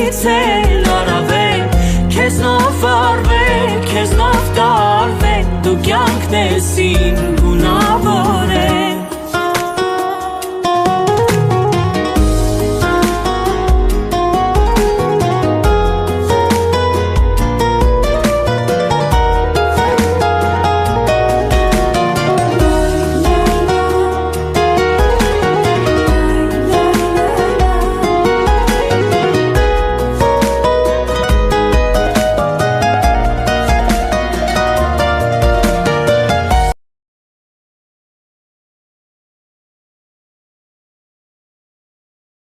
քեզնից էլ առավել քեզնով վարվել քեզնով տարվել դու կյանքն ես իմ